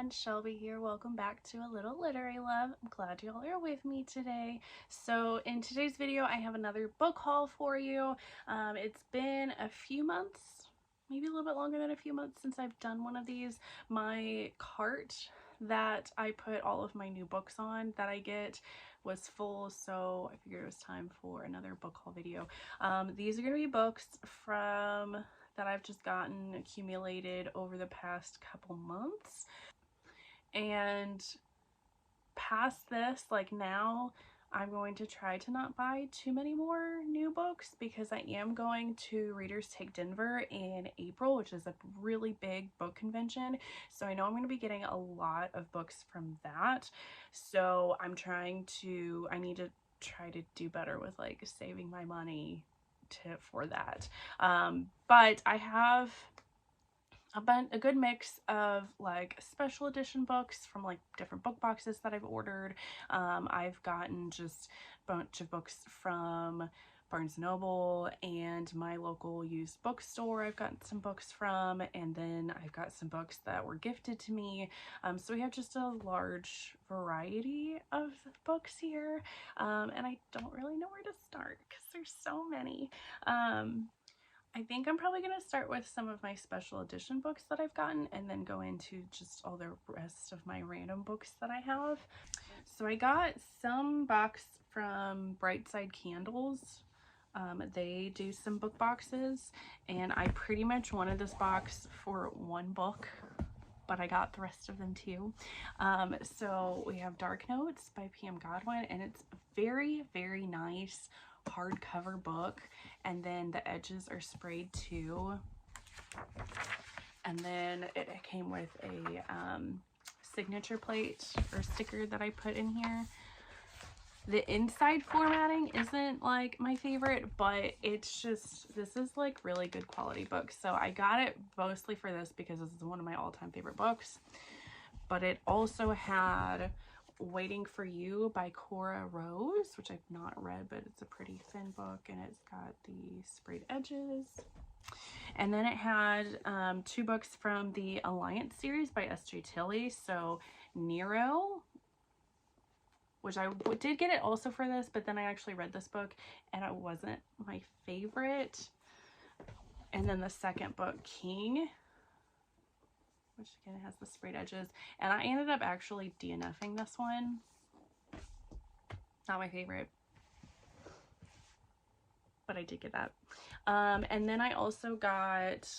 everyone, Shelby here. Welcome back to A Little Literary Love. I'm glad y'all are with me today. So in today's video, I have another book haul for you. It's been a few months, maybe a little bit longer than a few months since I've done one of these. My cart that I put all of my new books on that I get was full, so I figured it was time for another book haul video. These are going to be books from that I've just gotten accumulated over the past couple months. And past this, like now, I'm going to try to not buy too many more new books because I am going to Readers Take Denver in April, which is a really big book convention. So I know I'm going to be getting a lot of books from that. So I need to try to do better with like saving my money for that. But I have a good mix of like special edition books from like different book boxes that I've ordered. I've gotten just a bunch of books from Barnes & Noble and my local used bookstore I've gotten some books from, and then I've got some books that were gifted to me. So we have just a large variety of books here, and I don't really know where to start because there's so many. I think I'm probably going to start with some of my special edition books that I've gotten and then go into just all the rest of my random books that I have. So I got some box from Brightside Candles. They do some book boxes, and I pretty much wanted this box for one book, but I got the rest of them too. So we have Dark Notes by P.M. Godwin, and it's very, very nice hardcover book, and then the edges are sprayed too, and then it came with a signature plate or sticker that I put in here. The inside formatting isn't like my favorite, but it's just, this is like really good quality book, so I got it mostly for this because this is one of my all-time favorite books. But it also had Waiting for You by Cora Rose, which I've not read, but it's a pretty thin book, and it's got the sprayed edges. And then it had two books from the Alliance series by S.J. Tilley. So Nero, which I did get it also for this, but then I actually read this book and it wasn't my favorite. And then the second book, King, which again has the sprayed edges, and I ended up actually DNFing this one. Not my favorite, but I did get that. And then I also got,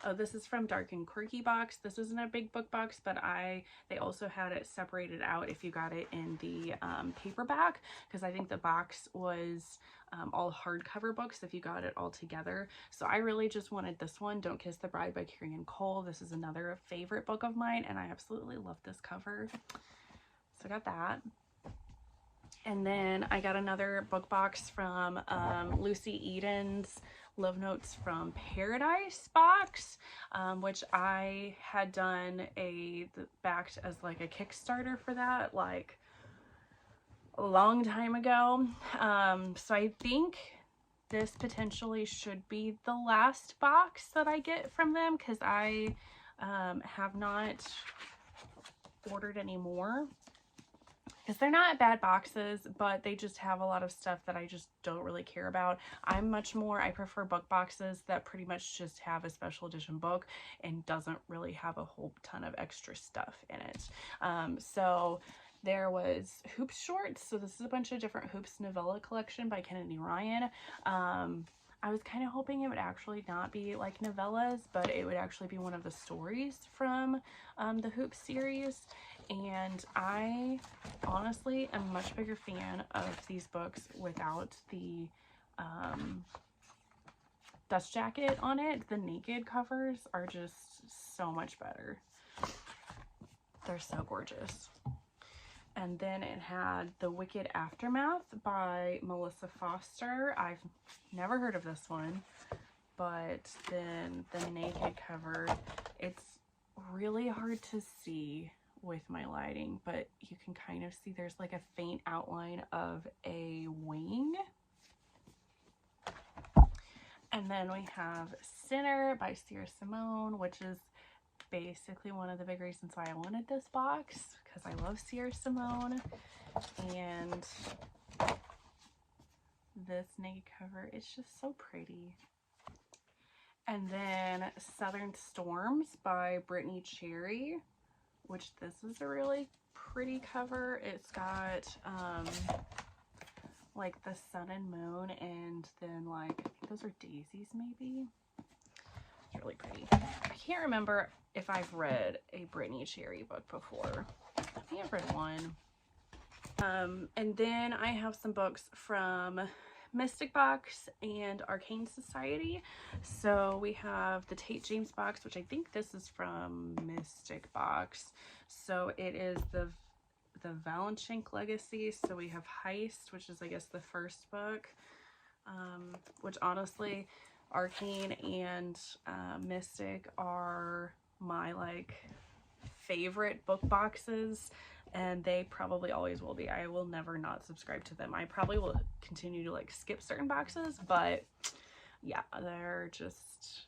oh, this is from Dark and Quirky box. This isn't a big book box, but they also had it separated out if you got it in the paperback, because I think the box was all hardcover books if you got it all together. So I really just wanted this one, Don't Kiss the Bride by Carrie Ann Cole. This is another favorite book of mine, and I absolutely love this cover. So I got that. And then I got another book box from Lucy Eden's Love Notes from Paradise box, which I had done backed as like a Kickstarter for that like a long time ago. So I think this potentially should be the last box that I get from them, because I have not ordered any more. Because they're not bad boxes, but they just have a lot of stuff that I just don't really care about. I prefer book boxes that pretty much just have a special edition book and doesn't really have a whole ton of extra stuff in it. So there was Hoops Shorts. So this is a bunch of different Hoops novella collection by Kennedy Ryan. I was kind of hoping it would actually not be like novellas, but it would actually be one of the stories from the Hoops series. And I honestly am a much bigger fan of these books without the dust jacket on it. The naked covers are just so much better. They're so gorgeous. And then it had The Wicked Aftermath by Melissa Foster. I've never heard of this one, but then the naked cover, it's really hard to see with my lighting, but you can kind of see there's like a faint outline of a wing. And then we have Sinner by Sierra Simone, which is basically one of the big reasons why I wanted this box, because I love Sierra Simone. And this naked cover, it's just so pretty. And then Southern Storms by Brittany Cherry, which this is a really pretty cover. It's got like the sun and moon, and then like, I think those are daisies maybe. It's really pretty. I can't remember if I've read a Brittany Cherry book before. I think I've read one. And then I have some books from Mystic Box and Arcane Society. So we have the Tate James box, which I think this is from Mystic Box. So it is the Valenchink Legacy. So we have Heist, which is I guess the first book, which honestly Arcane and Mystic are my like favorite book boxes, and they probably always will be. I will never not subscribe to them. I probably will continue to like skip certain boxes, but yeah, they're just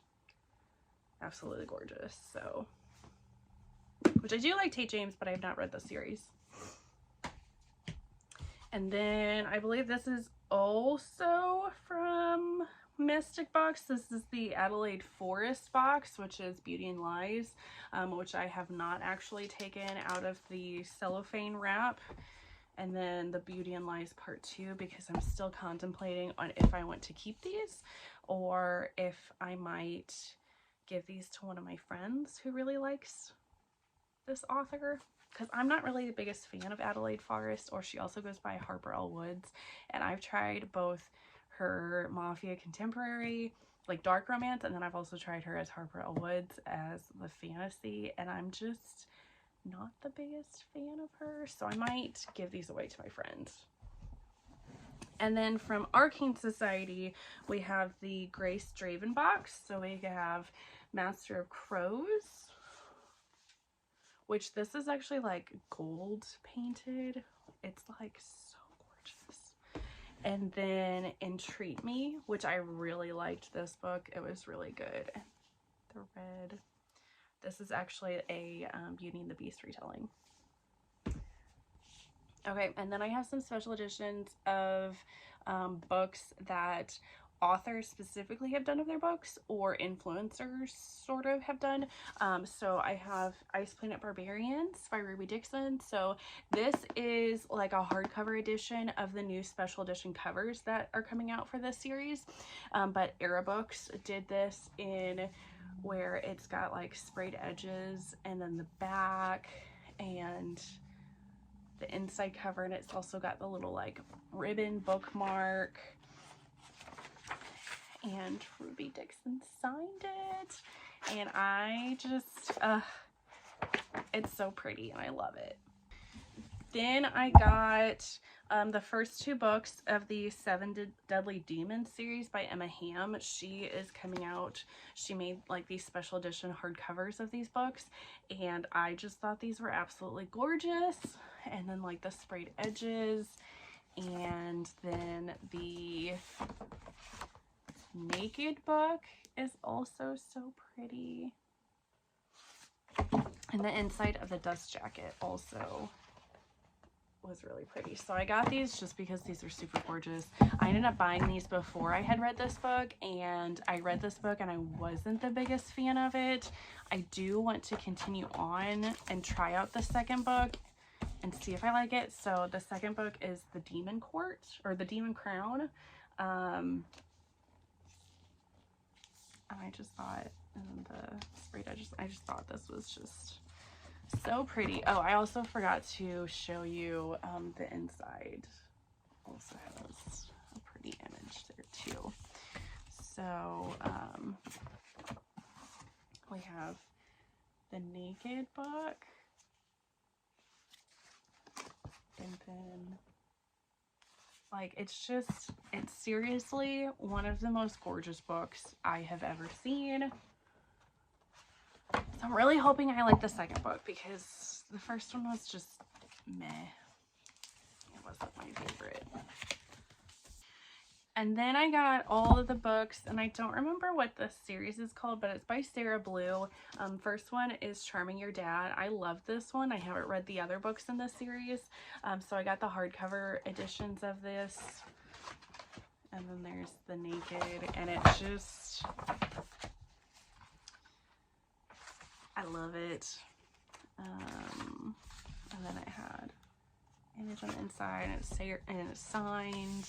absolutely gorgeous. So, which I do like Tate James, but I have not read the series. And then I believe this is also from Mystic Box. This is the Adelaide Forest box, which is Beauty and Lies, which I have not actually taken out of the cellophane wrap. And then the Beauty and Lies part 2, because I'm still contemplating on if I want to keep these or if I might give these to one of my friends who really likes this author, because I'm not really the biggest fan of Adelaide Forest, or she also goes by Harper L. Woods, and I've tried both her Mafia Contemporary, like dark romance, and then I've also tried her as Harper L. Woods as the fantasy, and I'm just not the biggest fan of her, so I might give these away to my friends. And then from Arcane Society, we have the Grace Draven box. So we have Master of Crows, which this is actually like gold painted. It's like so gorgeous. And then Entreat Me, which I really liked this book. It was really good. The red. This is actually a Beauty and the Beast retelling. Okay, and then I have some special editions of books that authors specifically have done of their books, or influencers sort of have done. So I have Ice Planet Barbarians by Ruby Dixon. So this is like a hardcover edition of the new special edition covers that are coming out for this series. But Era Books did this in where it's got like sprayed edges, and then the back and the inside cover, and it's also got the little like ribbon bookmark, and Ruby Dixon signed it, and I just it's so pretty and I love it. Then I got the first 2 books of the 7 Deadly Demons series by Emma Hamm. She is coming out. She made like these special edition hardcovers of these books, and I just thought these were absolutely gorgeous. And then like the sprayed edges, and then the naked book is also so pretty. And the inside of the dust jacket also was really pretty. So I got these just because these are super gorgeous. I ended up buying these before I had read this book, and I read this book and I wasn't the biggest fan of it. I do want to continue on and try out the second book and see if I like it. So the second book is The Demon Court, or The Demon Crown. And I just thought, and the sprayed edges, I just thought this was just so pretty. Oh, I also forgot to show you the inside. Also has a pretty image there too. So we have the naked book, and then like it's seriously one of the most gorgeous books I have ever seen. So I'm really hoping I like the second book, because the first one was just meh. It wasn't my favorite. And then I got all of the books, and I don't remember what the series is called, but it's by Sarah Blue. First one is Charming Your Dad. I love this one. I haven't read the other books in this series, so I got the hardcover editions of this. And then there's the Naked, and it just, I love it. And then it had image on the inside, and it's signed.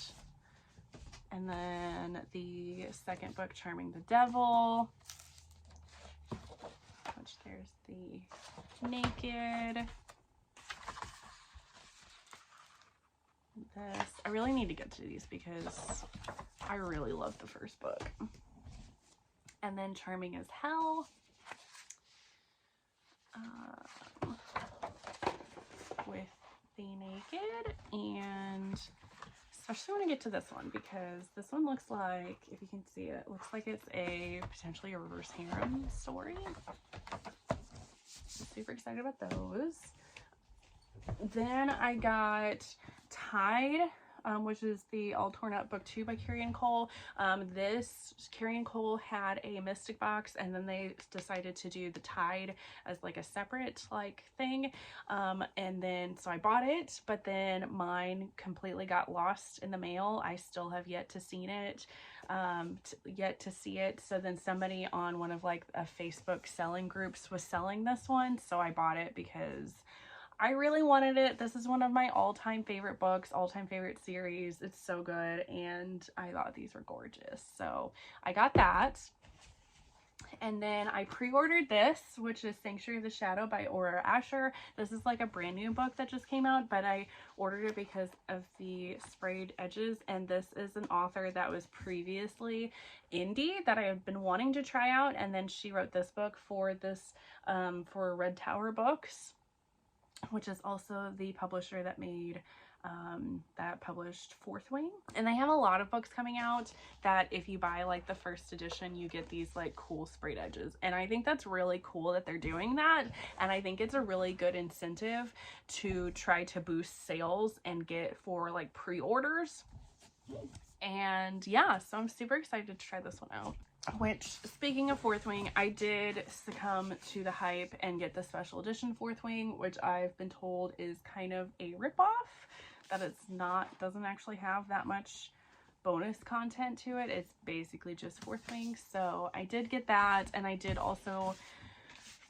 And then the second book, Charming the Devil, which there's the Naked. This, I really need to get to these because I really love the first book. And then Charming as Hell. With the Naked, and especially when I get to this one, because this one looks like, if you can see it, looks like it's potentially a reverse harem story. I'm super excited about those. Then I got Tide, which is the All Torn Up book 2 by Carrie Ann Cole. This Carrie Ann Cole had a Mystic box, and then they decided to do the Tide as like a separate like thing. And then so I bought it, but then mine completely got lost in the mail. I still have yet to see it. So then somebody on one of like a Facebook selling groups was selling this one, so I bought it because I really wanted it. This is one of my all-time favorite books, all-time favorite series. It's so good, and I thought these were gorgeous. So I got that. And then I pre-ordered this, which is Sanctuary of the Shadow by Aurora Asher. This is like a brand new book that just came out, but I ordered it because of the sprayed edges. And this is an author that was previously indie that I have been wanting to try out. And then she wrote this book for this, for Red Tower Books, which is also the publisher that made that published Fourth Wing. And they have a lot of books coming out that if you buy like the first edition, you get these like cool sprayed edges, and I think that's really cool that they're doing that. And I think it's a really good incentive to try to boost sales and get for like pre-orders. And yeah, so I'm super excited to try this one out. Which, speaking of Fourth Wing, I did succumb to the hype and get the special edition Fourth Wing, which I've been told is kind of a ripoff, that it's not, doesn't actually have that much bonus content to it. It's basically just Fourth Wing. So I did get that, and I did also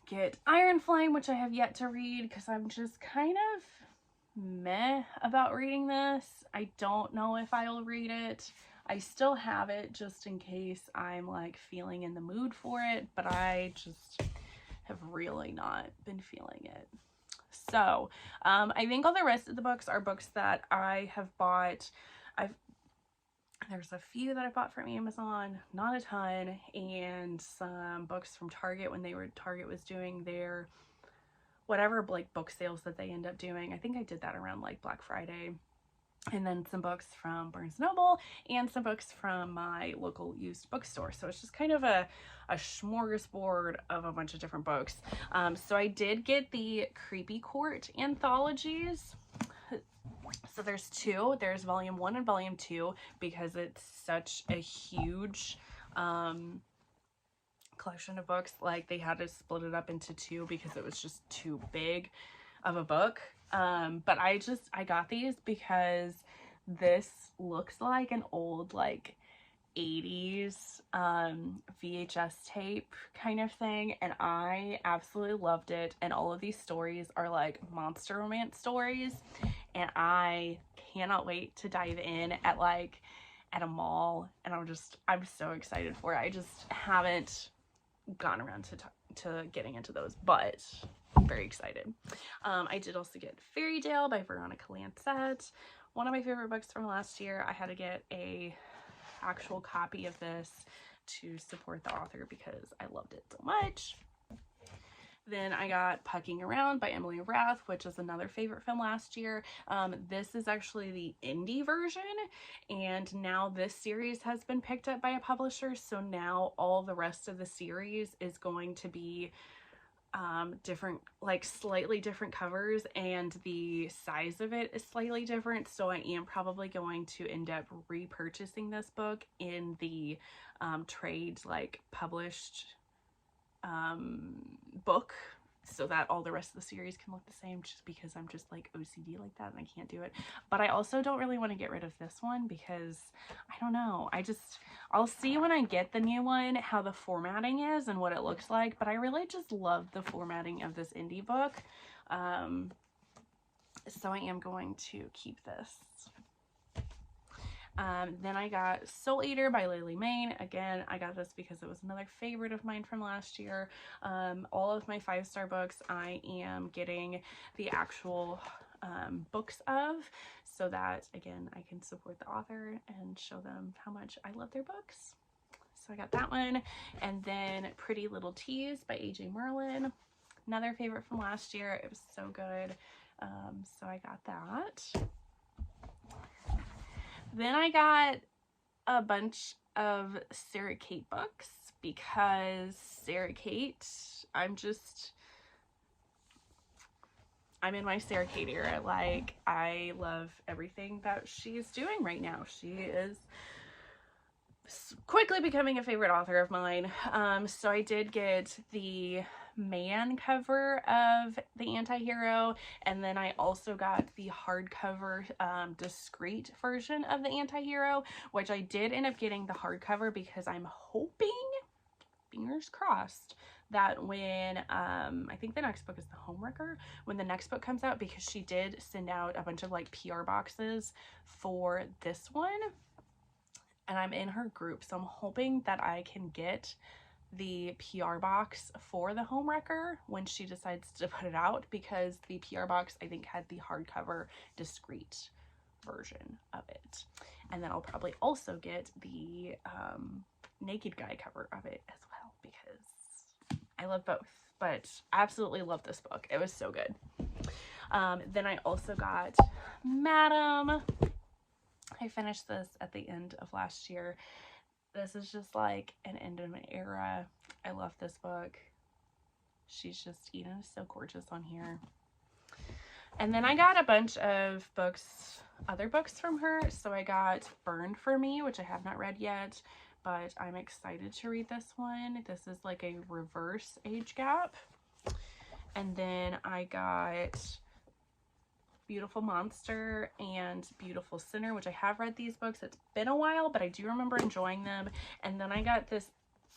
get Iron Flame, which I have yet to read because I'm just kind of meh about reading this. I don't know if I'll read it. I still have it just in case I'm like feeling in the mood for it, but I just have really not been feeling it. So I think all the rest of the books are books that I have bought. There's a few that I bought from Amazon, not a ton, and some books from Target when Target was doing their whatever like book sales that they end up doing. I think I did that around like Black Friday. And then some books from Barnes & Noble and some books from my local used bookstore. So it's just kind of a smorgasbord of a bunch of different books. So I did get the Creepy Court anthologies. So there's two. There's volume 1 and volume 2 because it's such a huge collection of books. Like they had to split it up into 2 because it was just too big of a book. But I got these because this looks like an old like 80s VHS tape kind of thing, and I absolutely loved it. And all of these stories are like monster romance stories, and I cannot wait to dive in at a mall, and I'm so excited for it. I just haven't gotten around to getting into those, but I'm very excited. I did also get Fairy Tale by Veronica Lancette, one of my favorite books from last year. I had to get a actual copy of this to support the author because I loved it so much. Then I got Pucking Around by Emily Rath, which is another favorite from last year. This is actually the indie version, and now this series has been picked up by a publisher, so now all the rest of the series is going to be different, like slightly different covers, and the size of it is slightly different. So I am probably going to end up repurchasing this book in the trade, like published book, so that all the rest of the series can look the same, just because I'm just like OCD like that and I can't do it. But I also don't really want to get rid of this one because I don't know, I'll see when I get the new one how the formatting is and what it looks like, but I really just love the formatting of this indie book. So I am going to keep this. Then I got Soul Eater by Lily Mayne. Again, I got this because it was another favorite of mine from last year. All of my 5-star books I am getting the actual books of, so that again I can support the author and show them how much I love their books. So I got that one. And then Pretty Little Teas by AJ Merlin, another favorite from last year. It was so good. So I got that. Then I got a bunch of Sarah Kate books because Sarah Kate, I'm in my Sarah Kate era. Like, I love everything that she's doing right now. She is quickly becoming a favorite author of mine. So I did get the man cover of The Anti-Hero, and then I also got the hardcover discreet version of The Anti-Hero, which I did end up getting the hardcover because I'm hoping, fingers crossed, that when I think the next book is The Homewrecker, when the next book comes out, because she did send out a bunch of like PR boxes for this one, and I'm in her group, so I'm hoping that I can get the PR box for The Homewrecker when she decides to put it out, because the PR box I think had the hardcover discreet version of it. And then I'll probably also get the naked guy cover of it as well, because I love both, but absolutely love this book. It was so good. Then I also got Madam. I finished this at the end of last year. This is just like an end of an era. I love this book. She's just, Eden is so gorgeous on here. And then I got a bunch of books, other books from her. So I got Burned for Me, which I have not read yet, but I'm excited to read this one. This is like a reverse age gap. And then I got Beautiful Monster and Beautiful Sinner, which I have read these books. It's been a while, but I do remember enjoying them. And then I got this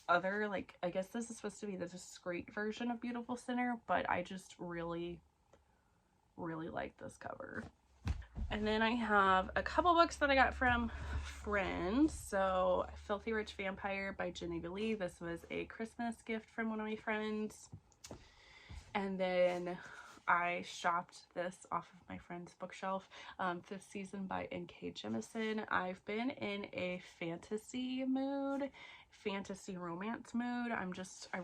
other, like, I guess this is supposed to be the discreet version of Beautiful Sinner, but I just really, really like this cover. And then I have a couple books that I got from friends. So Filthy Rich Vampire by Genevieve Lee. This was a Christmas gift from one of my friends. And then I shopped this off of my friend's bookshelf, Fifth Season by N.K. Jemisin. I've been in a fantasy mood, fantasy romance mood. I'm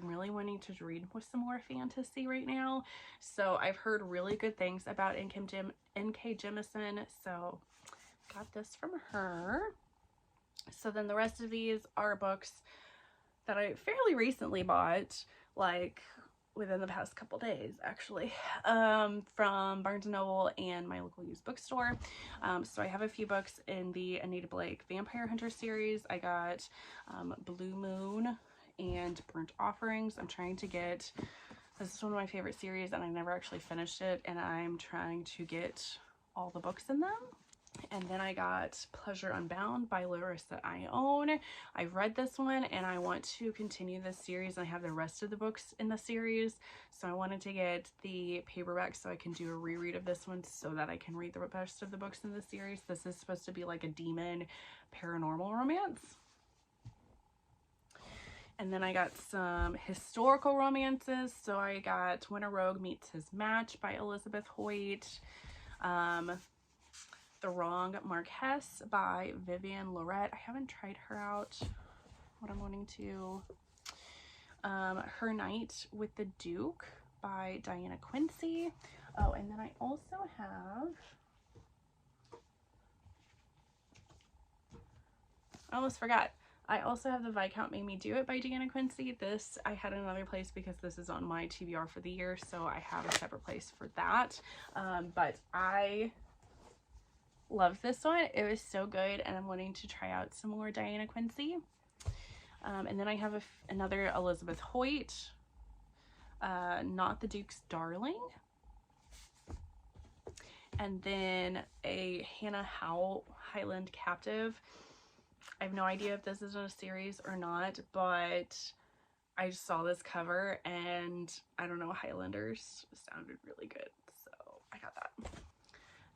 really wanting to read with some more fantasy right now. So I've heard really good things about N.K. Jemisin, so got this from her. So then the rest of these are books that I fairly recently bought, like within the past couple days actually, from Barnes & Noble and my local used bookstore. So I have a few books in the Anita Blake Vampire Hunter series. I got Blue Moon and Burnt Offerings. I'm trying to get, this is one of my favorite series and I never actually finished it, and I'm trying to get all the books in them. And then I got Pleasure Unbound by Larissa Ione. I've read this one and I want to continue this series. I have the rest of the books in the series, so I wanted to get the paperback so I can do a reread of this one so that I can read the rest of the books in the series. This is supposed to be like a demon paranormal romance. And then I got some historical romances. So I got When a Rogue Meets His Match by Elizabeth Hoyt. The Wrong Marquess by Vivian Lorette. I haven't tried her out, what I'm wanting to. Her Night with the Duke by Diana Quincy. Oh, and then I also have, I almost forgot, I also have the Viscount Made Me Do It by Deanna Quincy. This I had another place because this is on my TBR for the year, so I have a separate place for that. But I love this one. It was so good, and I'm wanting to try out some more Diana Quincy. And then I have another Elizabeth Hoyt, Not the Duke's Darling. And then a Hannah Howell, Highland Captive. I have no idea if this is in a series or not, but I just saw this cover and I don't know, Highlanders sounded really good, so I got that.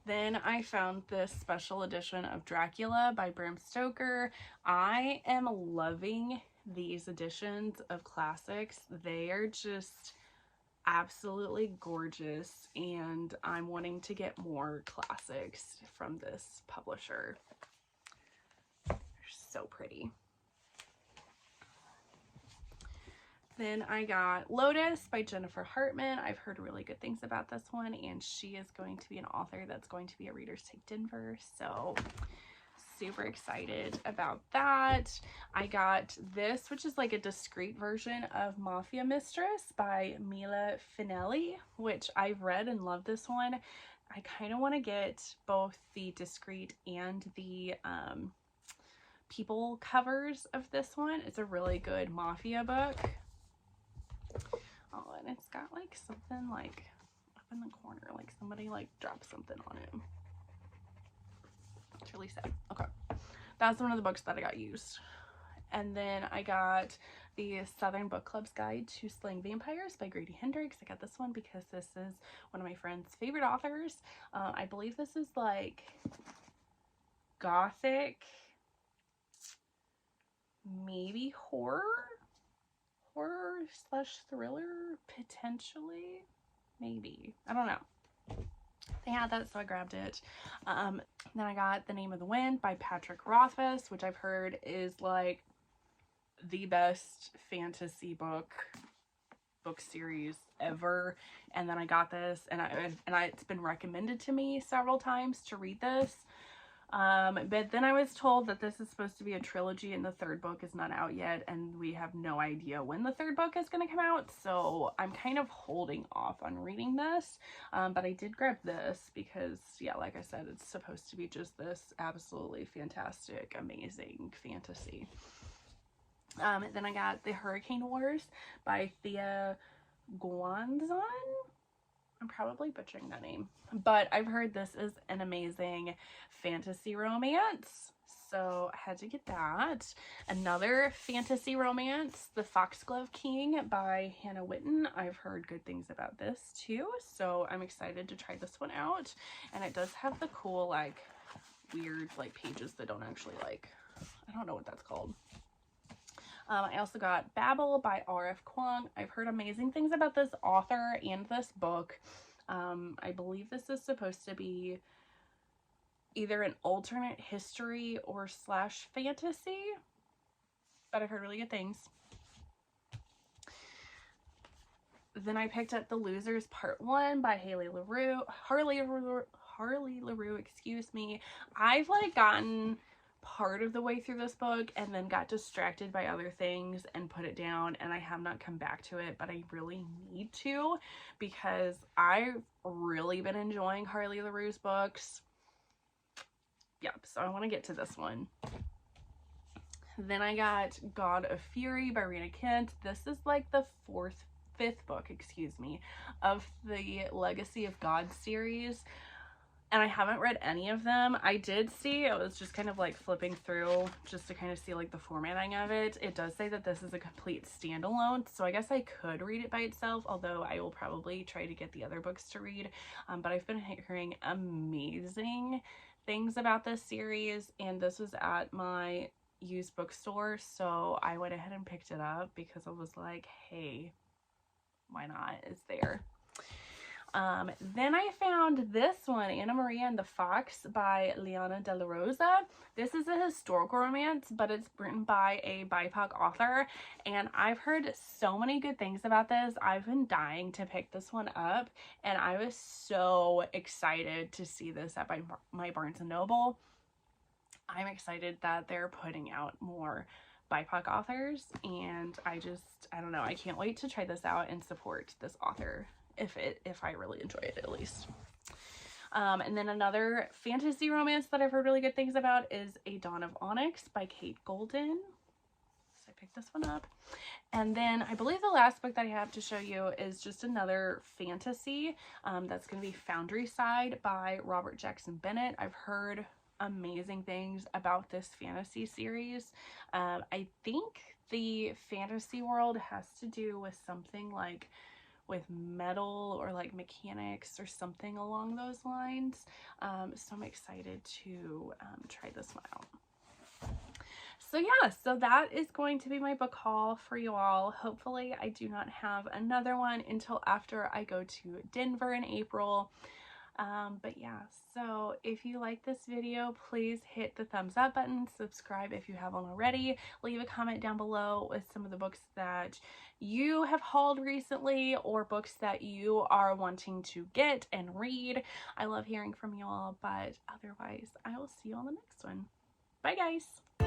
Then I found this special edition of Dracula by Bram Stoker. I am loving these editions of classics. They are just absolutely gorgeous, and I'm wanting to get more classics from this publisher. They're so pretty. Then I got Lotus by Jennifer Hartman. I've heard really good things about this one, and she is going to be an author that's going to be at Readers Take Denver, so super excited about that. I got this, which is like a discreet version of Mafia Mistress by Mila Finelli, which I've read and love this one. I kind of want to get both the discreet and the people covers of this one. It's a really good mafia book. Oh, and it's got like something like up in the corner, like somebody like dropped something on it. It's really sad. Okay, that's one of the books that I got used. And then I got the Southern Book Club's Guide to Slaying Vampires by Grady Hendrix. I got this one because this is one of my friend's favorite authors. I believe this is like gothic, maybe horror slash thriller, potentially, maybe, I don't know. They had that, so I grabbed it. Then I got The Name of the Wind by Patrick Rothfuss, which I've heard is like the best fantasy book series ever. And then I got this, and it's been recommended to me several times to read this. But then I was told that this is supposed to be a trilogy and the third book is not out yet, and we have no idea when the third book is going to come out, so I'm kind of holding off on reading this. But I did grab this because, yeah, like I said, it's supposed to be just this absolutely fantastic, amazing fantasy. Then I got The Hurricane Wars by Thea Guanzon. I'm probably butchering that name, but I've heard this is an amazing fantasy romance, so I had to get that. Another fantasy romance, The Foxglove King by Hannah Witten. I've heard good things about this too, so I'm excited to try this one out. And it does have the cool, like, weird, like, pages that don't actually, like, I don't know what that's called. I also got Babel by R.F. Kuang. I've heard amazing things about this author and this book. I believe this is supposed to be either an alternate history or slash fantasy, but I've heard really good things. Then I picked up The Losers Part 1 by Harley LaRue, excuse me. I've like gotten part of the way through this book and then got distracted by other things and put it down, and I have not come back to it, but I really need to because I've really been enjoying Harley LaRue's books. Yep, so I want to get to this one. Then I got God of Fury by Rena Kent. This is like the fifth book, excuse me, of the Legacy of God series. And I haven't read any of them. I did see, I was just kind of like flipping through just to kind of see like the formatting of it. It does say that this is a complete standalone, so I guess I could read it by itself, although I will probably try to get the other books to read. But I've been hearing amazing things about this series, and this was at my used bookstore, so I went ahead and picked it up because I was like, hey, why not? It's there. Then I found this one, Anna Maria and the Fox by Liana De La Rosa. This is a historical romance, but it's written by a BIPOC author, and I've heard so many good things about this. I've been dying to pick this one up, and I was so excited to see this at my Barnes & Noble. I'm excited that they're putting out more BIPOC authors, and I don't know, I can't wait to try this out and support this author if I really enjoy it, at least. And then another fantasy romance that I've heard really good things about is A Dawn of Onyx by Kate Golden. So I picked this one up. And then I believe the last book that I have to show you is just another fantasy. That's going to be Foundry Side by Robert Jackson Bennett. I've heard amazing things about this fantasy series. I think the fantasy world has to do with something like with metal or like mechanics or something along those lines. So I'm excited to try this one out. So yeah, so that is going to be my book haul for you all. Hopefully I do not have another one until after I go to Denver in April. But yeah, so if you like this video, please hit the thumbs up button, subscribe if you haven't already, leave a comment down below with some of the books that you have hauled recently or books that you are wanting to get and read. I love hearing from you all, but otherwise I will see you on the next one. Bye guys!